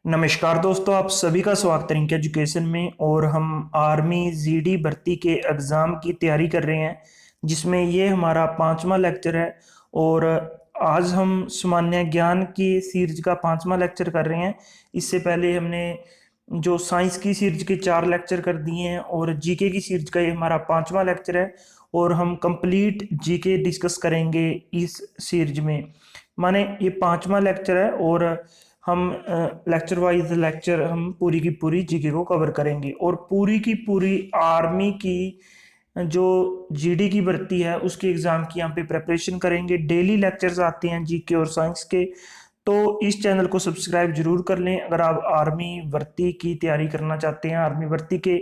नमस्कार दोस्तों, आप सभी का स्वागत है इनके एजुकेशन में। और हम आर्मी जीडी भर्ती के एग्ज़ाम की तैयारी कर रहे हैं, जिसमें ये हमारा 5वां लेक्चर है। और आज हम सामान्य ज्ञान की सीरीज का 5वां लेक्चर कर रहे हैं। इससे पहले हमने जो साइंस की सीरीज के 4 लेक्चर कर दिए हैं और जीके की सीरीज का ये हमारा 5वां लेक्चर है। और हम कंप्लीट जीके डिस्कस करेंगे इस सीरीज में। माने ये 5वां लेक्चर है और हम लेक्चर वाइज लेक्चर हम पूरी की पूरी जीके को कवर करेंगे। और पूरी की पूरी आर्मी की जो जीडी की भर्ती है उसके एग्ज़ाम की यहाँ पे प्रिपरेशन करेंगे। डेली लेक्चर्स आते हैं जीके और साइंस के। तो इस चैनल को सब्सक्राइब जरूर कर लें अगर आप आर्मी भर्ती की तैयारी करना चाहते हैं, आर्मी भर्ती के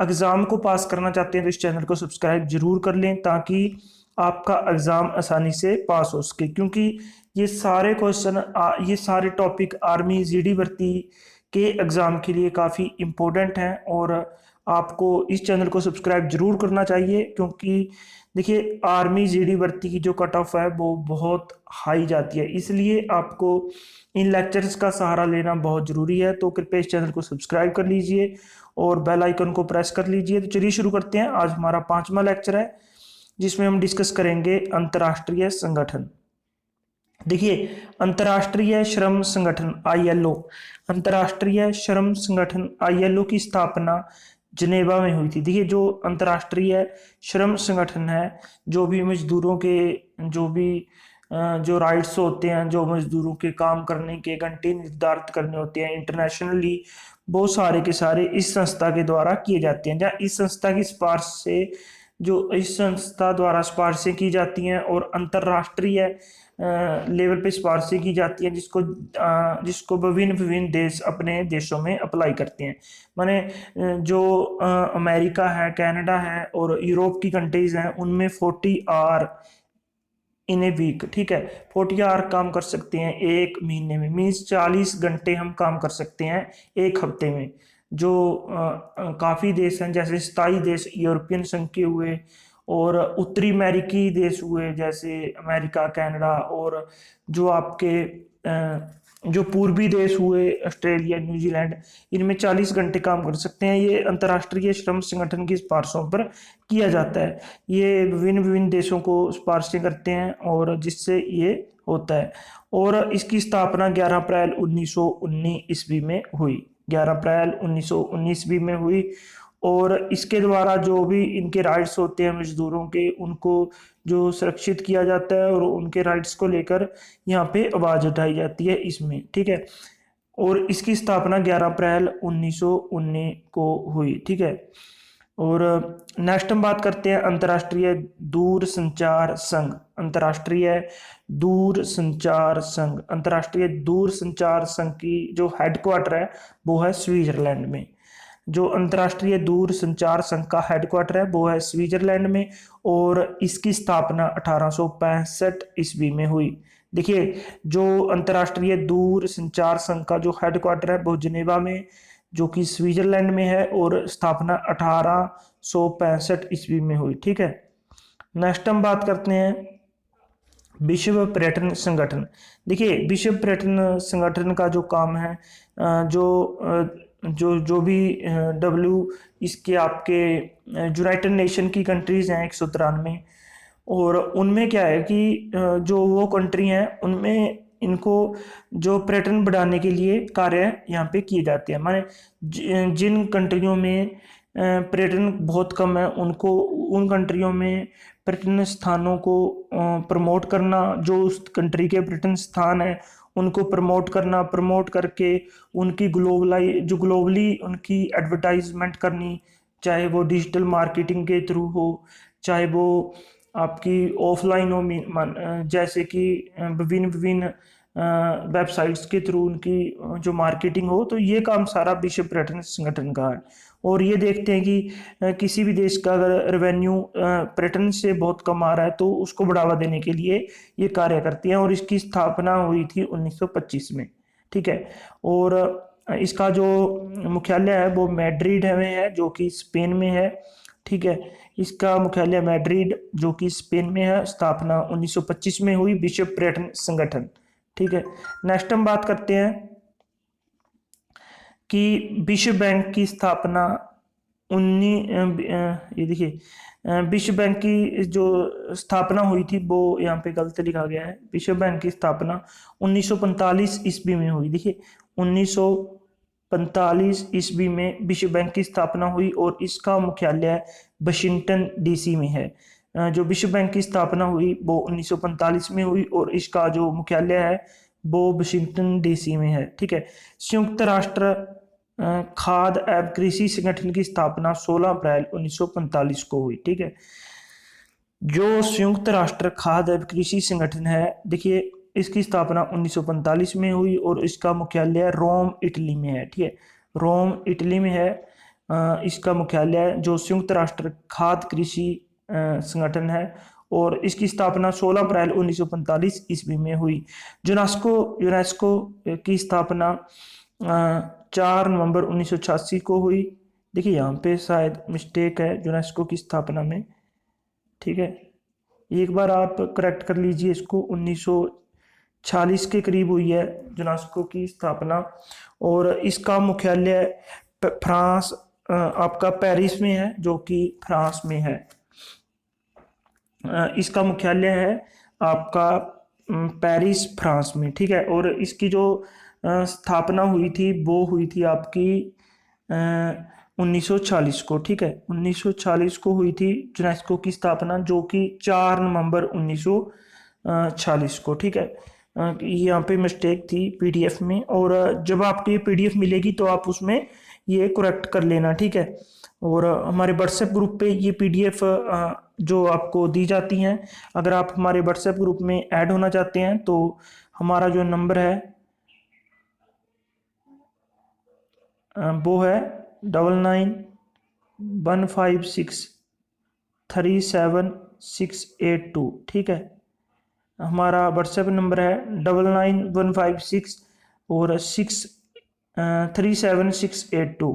एग्ज़ाम को पास करना चाहते हैं, तो इस चैनल को सब्सक्राइब जरूर कर लें ताकि आपका एग्ज़ाम आसानी से पास हो सके। क्योंकि ये सारे क्वेश्चन ये सारे टॉपिक आर्मी जीडी भर्ती के एग्ज़ाम के लिए काफ़ी इम्पोर्टेंट हैं। और आपको इस चैनल को सब्सक्राइब जरूर करना चाहिए, क्योंकि देखिए आर्मी जीडी भर्ती की जो कट ऑफ है वो बहुत हाई जाती है, इसलिए आपको इन लेक्चर्स का सहारा लेना बहुत ज़रूरी है। तो कृपया इस चैनल को सब्सक्राइब कर लीजिए और बेल आइकन को प्रेस कर लीजिए। तो चलिए शुरू करते हैं। आज हमारा 5वां लेक्चर है जिसमें हम डिस्कस करेंगे अंतर्राष्ट्रीय संगठन। देखिए, अंतर्राष्ट्रीय श्रम संगठन आईएलओ, अंतर्राष्ट्रीय श्रम संगठन आईएलओ की स्थापना जिनेवा में हुई थी। देखिए, जो अंतर्राष्ट्रीय श्रम संगठन है, जो भी मजदूरों के जो राइट्स होते हैं, जो मजदूरों के काम करने के घंटे निर्धारित करने होते हैं इंटरनेशनली, वो सारे के सारे इस संस्था के द्वारा किए जाते हैं। जहाँ इस संस्था की सिफारिश से जो इस संस्था द्वारा सिफारिशें की जाती हैं और अंतर्राष्ट्रीय लेवल पे सिफारिशें की जाती हैं, जिसको विभिन्न विभिन्न देश अपने देशों में अप्लाई करते हैं। माने जो अमेरिका है, कनाडा है और यूरोप की कंट्रीज हैं, उनमें 40 आवर इन ए वीक, ठीक है, 40 आवर काम कर सकते हैं एक महीने में। मीन्स 40 घंटे हम काम कर सकते हैं एक हफ्ते में। जो काफ़ी देश हैं, जैसे 27 देश यूरोपियन संघ के हुए और उत्तरी अमेरिकी देश हुए जैसे अमेरिका, कनाडा, और जो आपके जो पूर्वी देश हुए ऑस्ट्रेलिया, न्यूजीलैंड, इनमें 40 घंटे काम कर सकते हैं। ये अंतर्राष्ट्रीय श्रम संगठन की सिफारिशों पर किया जाता है। ये विभिन्न विभिन्न देशों को सिफारिशें करते हैं और जिससे ये होता है। और इसकी स्थापना 11 अप्रैल 1919 ईस्वी में हुई। 11 अप्रैल 1919 ईस्वी में हुई। और इसके द्वारा जो भी इनके राइट्स होते हैं मजदूरों के, उनको जो सुरक्षित किया जाता है और उनके राइट्स को लेकर यहाँ पे आवाज़ उठाई जाती है इसमें, ठीक है। और इसकी स्थापना 11 अप्रैल 1919 को हुई, ठीक है। और नेक्स्ट हम बात करते हैं अंतर्राष्ट्रीय दूर संचार संघ। अंतर्राष्ट्रीय दूर संचार संघ, अंतर्राष्ट्रीय दूर संचार संघ की जो हेडक्वार्टर है वो है स्विट्जरलैंड में। जो अंतर्राष्ट्रीय दूर संचार संघ का हेडक्वार्टर है वो है स्विट्जरलैंड में। और इसकी स्थापना 1865 ईस्वी में हुई। देखिए, जो अंतर्राष्ट्रीय दूर संचार संघ का जो हेडक्वार्टर है वो जिनेवा में, जो कि स्विट्जरलैंड में है, और स्थापना 1865 ईस्वी में हुई, ठीक है। नेक्स्ट हम बात करते हैं विश्व पर्यटन संगठन। देखिए, विश्व पर्यटन संगठन का जो काम है, जो भी डब्ल्यू इसके आपके यूनाइटेड नेशन की कंट्रीज हैं 193, और उनमें क्या है कि जो वो कंट्री हैं उनमें इनको जो पर्यटन बढ़ाने के लिए कार्य यहाँ पे किए जाते हैं। माने जिन कंट्रियों में पर्यटन बहुत कम है, उनको उन कंट्रियों में पर्यटन स्थानों को प्रमोट करना, जो उस कंट्री के पर्यटन स्थान है उनको प्रमोट करना, प्रमोट करके उनकी ग्लोबली उनकी एडवर्टाइजमेंट करनी, चाहे वो डिजिटल मार्केटिंग के थ्रू हो, चाहे वो आपकी ऑफलाइन हो, जैसे कि विभिन्न विभिन्न वेबसाइट्स के थ्रू उनकी जो मार्केटिंग हो। तो ये काम सारा विश्व पर्यटन संगठन का है। और ये देखते हैं कि किसी भी देश का अगर रेवेन्यू पर्यटन से बहुत कम आ रहा है तो उसको बढ़ावा देने के लिए ये कार्य करती हैं। और इसकी स्थापना हुई थी 1925 में, ठीक है। और इसका जो मुख्यालय है वो मैड्रिड में है, जो कि स्पेन में है, ठीक है। इसका मुख्यालय मैड्रिड जो कि स्पेन में है। स्थापना 1925 में हुई विश्व पर्यटन संगठन, ठीक है। नेक्स्ट हम बात करते हैं कि विश्व बैंक की स्थापना ये देखिए, विश्व बैंक की जो स्थापना हुई थी वो यहाँ पे गलत लिखा गया है। विश्व बैंक की स्थापना 1945 ईस्वी में हुई। देखिए 1945 ईस्वी में विश्व बैंक की स्थापना हुई और इसका मुख्यालय वाशिंगटन डीसी में है। जो विश्व बैंक की स्थापना हुई वो 1945 में हुई और इसका जो मुख्यालय है वो वाशिंगटन डीसी में है। ठीक है। संयुक्त राष्ट्र खाद्य एवं कृषि संगठन की स्थापना 16 अप्रैल 1945 को हुई। ठीक है। जो संयुक्त राष्ट्र खाद्य एवं कृषि संगठन है, देखिए इसकी स्थापना 1945 में हुई और इसका मुख्यालय रोम इटली में है। ठीक है, रोम इटली में है इसका मुख्यालय, जो संयुक्त राष्ट्र खाद्य कृषि संगठन है, और इसकी स्थापना 16 अप्रैल 1945 ईस्वी में हुई। यूनेस्को की स्थापना 4 नवंबर 1986 को हुई। देखिए यहाँ पे शायद मिस्टेक है यूनेस्को की स्थापना में। ठीक है, एक बार आप करेक्ट कर लीजिए इसको। 1946 के करीब हुई है यूनेस्को की स्थापना और इसका मुख्यालय फ्रांस आपका पेरिस में है, जो कि फ्रांस में है। इसका मुख्यालय है आपका पेरिस फ्रांस में। ठीक है, और इसकी जो स्थापना हुई थी वो हुई थी आपकी 1940 को। ठीक है, 1940 को हुई थी यूनेस्को की स्थापना, जो कि 4 नवंबर 1940 को। ठीक है, यहाँ पे मिस्टेक थी पीडीएफ में, और जब आपको ये पीडीएफ मिलेगी तो आप उसमें ये करेक्ट कर लेना। ठीक है, और हमारे व्हाट्सएप ग्रुप पे ये पीडीएफ जो आपको दी जाती हैं, अगर आप हमारे व्हाट्सएप ग्रुप में ऐड होना चाहते हैं तो हमारा जो नंबर है वो है 9915637682। ठीक है, हमारा व्हाट्सएप नंबर है 991563 और 6378682।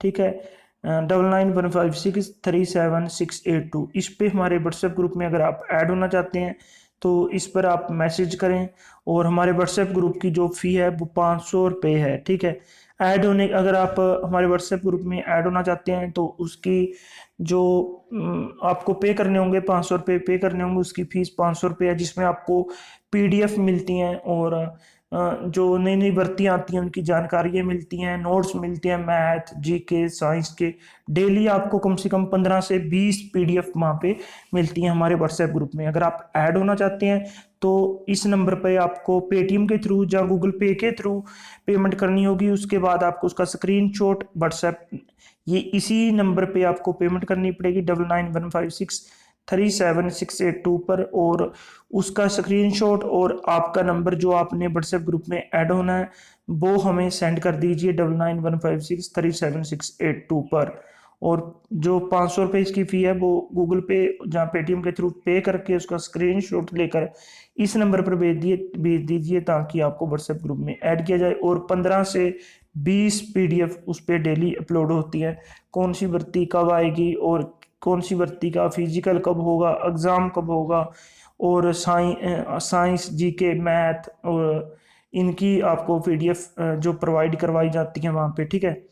ठीक है, 9915637682। इस पे हमारे व्हाट्सएप ग्रुप में अगर आप ऐड होना चाहते हैं तो इस पर आप मैसेज करें, और हमारे व्हाट्सएप ग्रुप की जो फ़ी है वो 500 रुपये है। ठीक है, अगर आप हमारे व्हाट्सएप ग्रुप में ऐड होना चाहते हैं तो उसकी जो आपको पे करने होंगे 500 रुपये पे करने होंगे, उसकी फ़ीस 500 रुपये है, जिसमें आपको पीडीएफ मिलती हैं और जो नई नई भर्तियाँ आती हैं उनकी जानकारियाँ मिलती हैं, नोट्स मिलते हैं, मैथ जीके साइंस के। डेली आपको कम से कम 15 से 20 पीडीएफ वहाँ पे मिलती हैं हमारे व्हाट्सएप ग्रुप में। अगर आप ऐड होना चाहते हैं तो इस नंबर पे आपको पेटीएम के थ्रू या गूगल पे के थ्रू पेमेंट करनी होगी। उसके बाद आपको उसका स्क्रीनशॉट व्हाट्सएप, ये इसी नंबर पे आपको पेमेंट करनी पड़ेगी 9915637682 पर, और उसका स्क्रीनशॉट और आपका नंबर जो आपने व्हाट्सएप ग्रुप में ऐड होना है वो हमें सेंड कर दीजिए 9915637682 पर। और जो 500 रुपये इसकी फ़ी है वो गूगल पे जहाँ पेटीएम के थ्रू पे करके उसका स्क्रीनशॉट लेकर इस नंबर पर भेज दीजिए ताकि आपको व्हाट्सएप ग्रुप में ऐड किया जाए। और 15 से 20 पीडीएफ उस पर डेली अपलोड होती है, कौन सी भर्ती कब आएगी और कौन सी भर्ती का फिजिकल कब होगा, एग्ज़ाम कब होगा, और साइंस जीके मैथ, और इनकी आपको पीडीएफ जो प्रोवाइड करवाई जाती है वहाँ पे। ठीक है,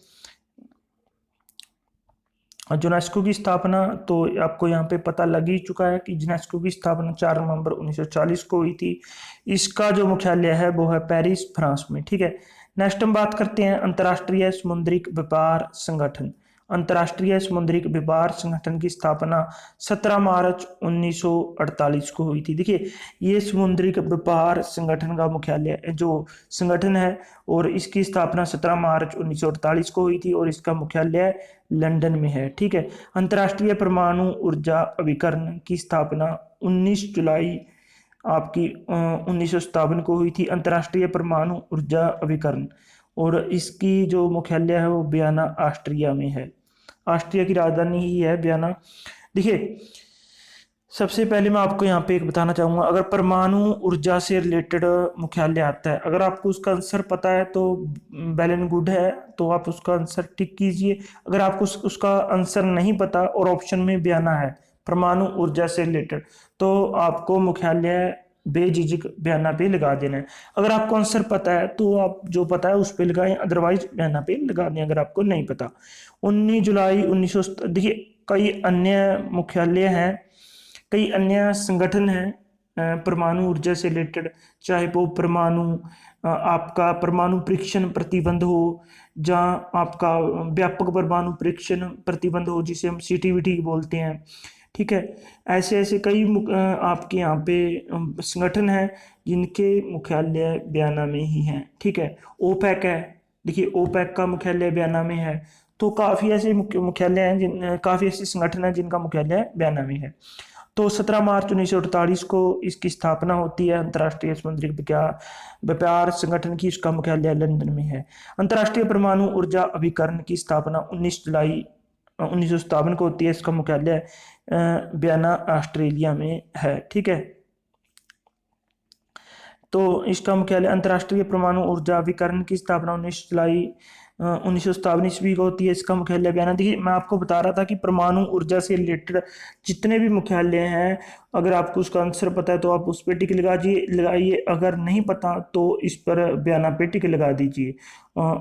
यूनेस्को की स्थापना तो आपको यहाँ पे पता लग ही चुका है कि यूनेस्को की स्थापना 4 नवंबर 1940 को हुई थी। इसका जो मुख्यालय है वो है पेरिस फ्रांस में। ठीक है, नेक्स्ट हम बात करते हैं अंतर्राष्ट्रीय समुद्रिक व्यापार संगठन। अंतर्राष्ट्रीय समुद्रिक व्यापार संगठन की स्थापना 17 मार्च 1948 को हुई थी। देखिए ये समुद्रिक व्यापार संगठन का मुख्यालय जो संगठन है, और इसकी स्थापना 17 मार्च 1948 को हुई थी और इसका मुख्यालय लंदन में है। ठीक है, अंतर्राष्ट्रीय परमाणु ऊर्जा अभिकरण की स्थापना 19 जुलाई आपकी 1957 को हुई थी, अंतर्राष्ट्रीय परमाणु ऊर्जा अभिकरण, और इसकी जो मुख्यालय है वो वियना ऑस्ट्रिया में है। ऑस्ट्रिया की राजधानी ही है वियना। देखिए सबसे पहले मैं आपको यहाँ पे एक बताना चाहूँगा, अगर परमाणु ऊर्जा से रिलेटेड मुख्यालय आता है, अगर आपको उसका आंसर पता है तो वेल एंड गुड है, तो आप उसका आंसर टिक कीजिए। अगर आपको उसका आंसर नहीं पता और ऑप्शन में वियना है परमाणु ऊर्जा से रिलेटेड, तो आपको मुख्यालय बेझिझक बयाना पे लगा देना है। अगर आपको आंसर पता है तो आप जो पता है उस पे लगाएं, अदरवाइज बयाना पे लगा दें अगर आपको नहीं पता। 19 जुलाई 1900, देखिए कई अन्य मुख्यालय हैं, कई अन्य संगठन हैं परमाणु ऊर्जा से रिलेटेड, चाहे वो परमाणु आपका परमाणु परीक्षण प्रतिबंध हो, जहाँ आपका व्यापक परमाणु परीक्षण प्रतिबंध हो जिसे हम सीटीबीटी बोलते हैं, ठीक है। ऐसे ऐसे कई आपके यहाँ पे संगठन हैं जिनके मुख्यालय बयाना में ही हैं, ठीक है। ओपेक है, देखिए ओपेक का मुख्यालय बयाना में है। तो काफ़ी ऐसे मुख्यालय हैं काफ़ी ऐसे संगठन हैं जिनका मुख्यालय बयाना में है। तो 17 मार्च 1948 को इसकी स्थापना होती है। अंतर्राष्ट्रीय समुद्री व्यापार संगठन की इसका मुख्यालय लंदन में है। अंतर्राष्ट्रीय परमाणु ऊर्जा अभिकरण की स्थापना 19 जुलाई 1957 को होती है। इसका मुख्यालय वियना ऑस्ट्रेलिया में है, ठीक है। तो इसका मुख्यालय अंतर्राष्ट्रीय परमाणु ऊर्जा अभिकरण की स्थापना 19 जुलाई 1957 ईस्वी को होती है। इसका मुख्यालय बयाना। देखिए मैं आपको बता रहा था कि परमाणु ऊर्जा से रिलेटेड जितने भी मुख्यालय हैं, अगर आपको उसका आंसर पता है तो आप उस पर टिक लगाइए, अगर नहीं पता तो इस पर बयाना पे टिक लगा दीजिए।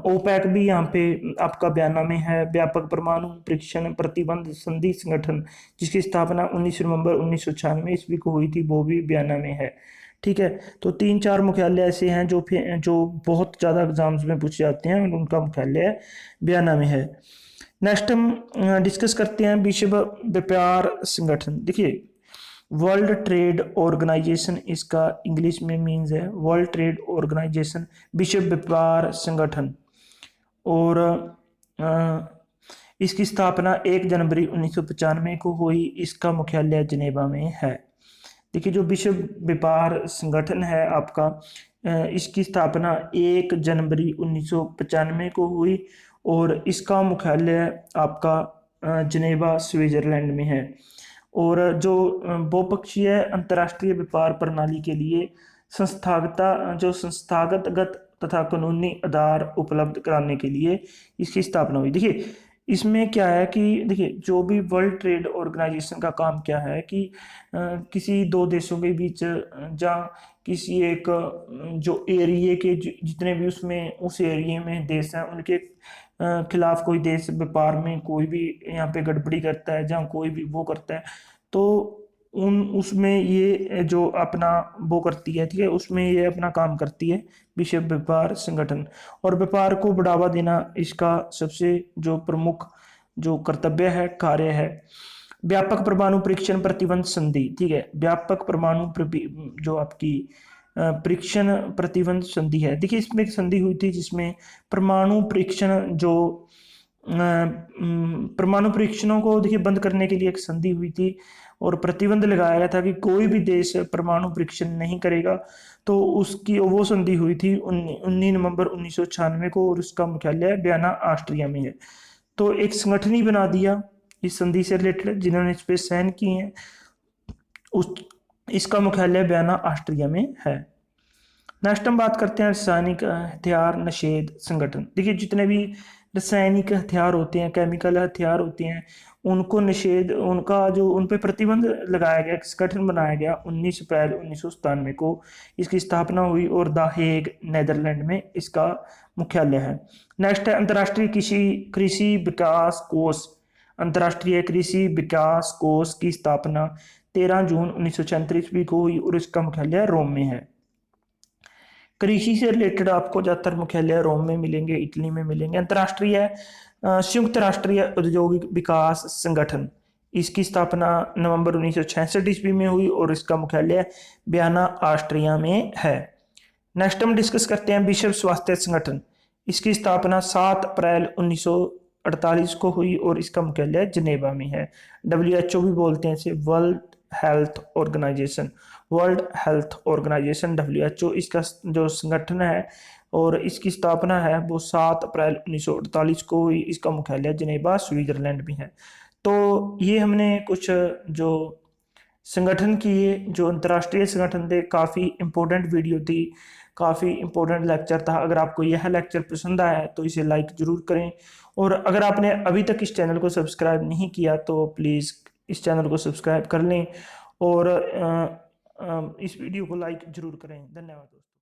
ओपेक भी यहाँ पे आपका बयाना में है। व्यापक परमाणु परीक्षण प्रतिबंध संधि संगठन जिसकी स्थापना 19 नवंबर 1996 ईस्वी को हुई थी, वो भी बयाना में है, ठीक है। तो 3-4 मुख्यालय ऐसे हैं जो बहुत ज़्यादा एग्जाम्स में पूछे जाते हैं और उनका मुख्यालय बयाना में है। नेक्स्ट हम डिस्कस करते हैं विश्व व्यापार संगठन। देखिए वर्ल्ड ट्रेड ऑर्गेनाइजेशन इसका इंग्लिश में मीन्स है, वर्ल्ड ट्रेड ऑर्गेनाइजेशन, विश्व व्यापार संगठन। और इसकी स्थापना 1 जनवरी 1995 को हुई। इसका मुख्यालय जिनेवा में है। देखिए जो विश्व व्यापार संगठन है आपका, इसकी स्थापना 1 जनवरी 1995 को हुई और इसका मुख्यालय आपका जिनेवा स्विट्जरलैंड में है। और जो बहुपक्षीय अंतर्राष्ट्रीय व्यापार प्रणाली के लिए संस्थागत तथा कानूनी आधार उपलब्ध कराने के लिए इसकी स्थापना हुई। देखिए इसमें क्या है कि देखिए जो भी वर्ल्ड ट्रेड ऑर्गेनाइजेशन का काम क्या है कि किसी दो देशों के बीच जहाँ किसी एक जो एरिए के जितने भी उसमें उस एरिए में देश हैं उनके खिलाफ कोई देश व्यापार में कोई भी यहाँ पे गड़बड़ी करता है, जहाँ कोई भी वो करता है, तो उसमें ये जो अपना वो करती है, ठीक है, उसमें ये अपना काम करती है विश्व व्यापार संगठन। और व्यापार को बढ़ावा देना इसका सबसे जो प्रमुख जो कर्तव्य है, कार्य है। व्यापक परमाणु परीक्षण प्रतिबंध संधि, ठीक है, व्यापक परमाणु जो आपकी परीक्षण प्रतिबंध संधि है। देखिए इसमें एक संधि हुई थी जिसमें परमाणु परीक्षण जो परमाणु परीक्षणों को देखिए बंद करने के लिए एक संधि हुई थी और प्रतिबंध लगाया गया था कि कोई भी देश परमाणु परीक्षण नहीं करेगा। तो उसकी वो संधि हुई थी 19 नवंबर 1996 को और उसका मुख्यालय वियना ऑस्ट्रिया में है। तो एक संगठन ही बना दिया इस संधि से रिलेटेड जिन्होंने इस पे साइन किए हैं, उस इसका मुख्यालय वियना ऑस्ट्रिया में है। नेक्स्ट हम बात करते हैं रासायनिक हथियार निषेध संगठन। देखिए जितने भी रासायनिक हथियार होते हैं, केमिकल हथियार होते हैं, उनको निषेध उनका जो उन पे प्रतिबंध लगाया गया, संगठन बनाया गया 19 अप्रैल 1997 को इसकी स्थापना हुई और द हेग नेदरलैंड में इसका मुख्यालय है। नेक्स्ट है अंतर्राष्ट्रीय कृषि विकास कोष। अंतर्राष्ट्रीय कृषि विकास कोष की स्थापना 13 जून 1936 ईस्वी को हुई और इसका मुख्यालय रोम में है। कृषि से रिलेटेड आपको ज्यादातर मुख्यालय रोम में मिलेंगे, इटली में मिलेंगे। अंतर्राष्ट्रीय संयुक्त राष्ट्रीय औद्योगिक विकास संगठन, इसकी स्थापना नवंबर 1966 ईस्वी में हुई और इसका मुख्यालय वियना ऑस्ट्रिया में है। नेक्स्ट हम डिस्कस करते हैं विश्व स्वास्थ्य संगठन। इसकी स्थापना 7 अप्रैल 1948 को हुई और इसका मुख्यालय जिनेवा में है। WHO भी बोलते हैं इसे, World Health Organization, World Health Organization WHO इसका जो संगठन है और इसकी स्थापना है वो 7 अप्रैल 1948 को हुई। इसका मुख्यालय जिनेवा स्विट्जरलैंड में है। तो ये हमने कुछ जो संगठन किए, जो अंतर्राष्ट्रीय संगठन थे, काफ़ी इंपॉर्टेंट वीडियो थी, काफ़ी इंपॉर्टेंट लेक्चर था। अगर आपको यह लेक्चर पसंद आया है तो इसे लाइक ज़रूर करें और अगर आपने अभी तक इस चैनल को सब्सक्राइब नहीं किया तो प्लीज़ इस चैनल को सब्सक्राइब कर लें और इस वीडियो को लाइक जरूर करें। धन्यवाद दोस्तों।